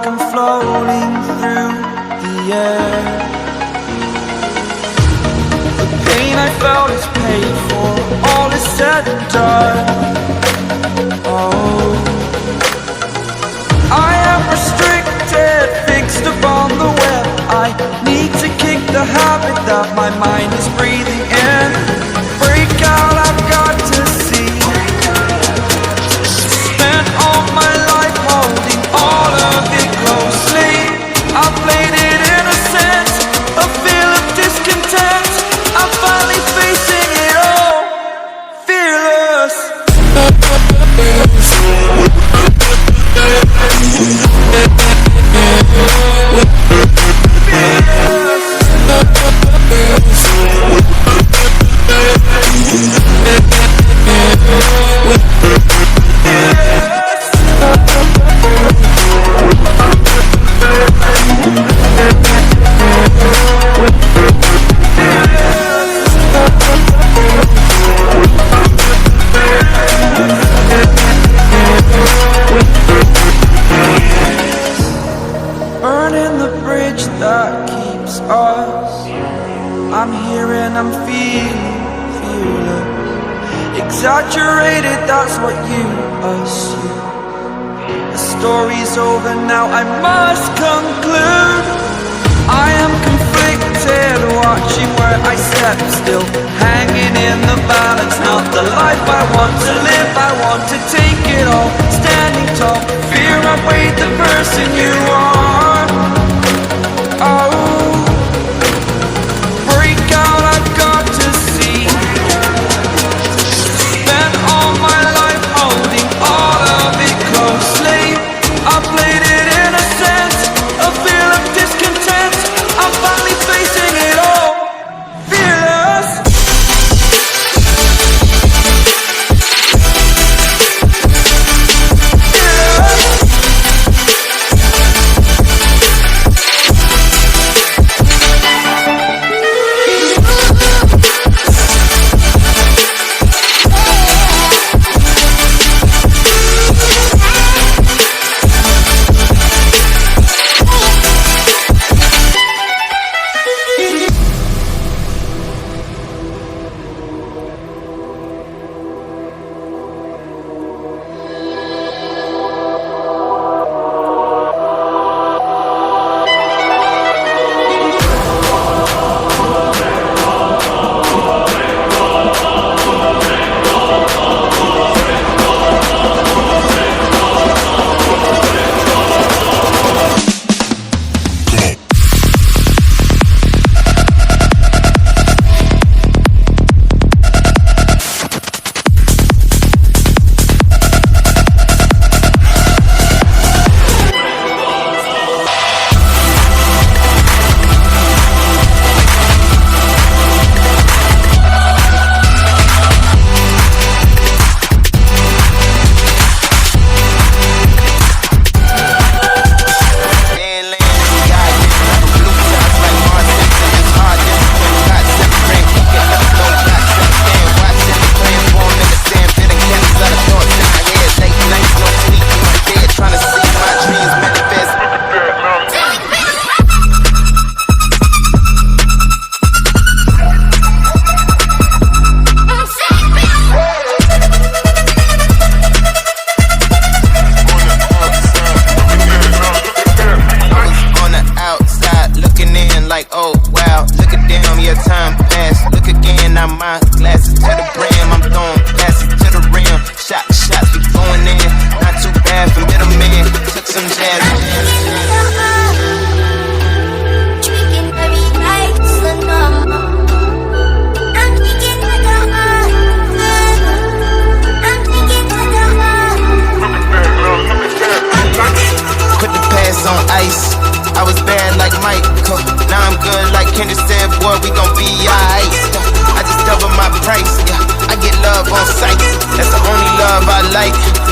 like I'm floating through the air. The pain I felt is paid for, all is said and done. Oh, I am restricted, fixed upon the web. I need to kick the habit that my mind is breathing in. Break out, I've got to see. Spent all my life holding all of it closely. I played it innocent, a feel of discontent. I'm finally facing it all, fearless. Burning the bridge that keeps us. I'm here and I'm feeling fearless. Exaggerated, that's what you assume. The story's over now, I must conclude. I am conflicted, watching where I step still, hanging in the balance. Not the life I want to live, I want to take it all. Standing tall, fear outweighed the person you are. Oh, break out, I've got to see. Spent all my life holding all of it closely. I played it innocent, a feel of discontent. I'm finally facing it all, fearless.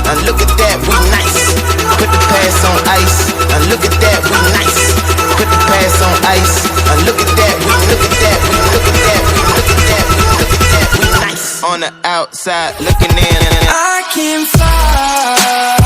Now look at that, we nice. Put the past on ice. Now look at that, we nice. Put the past on ice. Now look at that, we look at that, we look at that, we look at that, we look at that, we nice. On the outside looking in. I can fly.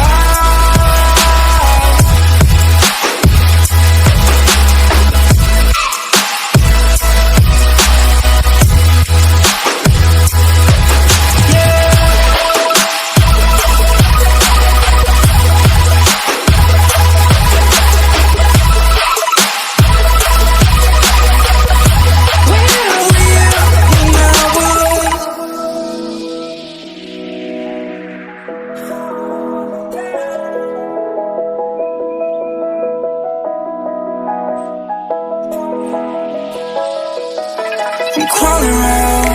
all around,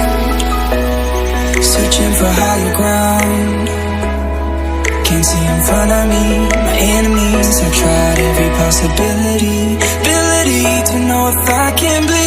searching for higher ground. Can't see in front of me, my enemies. I've tried every possibility, ability to know if I can believe.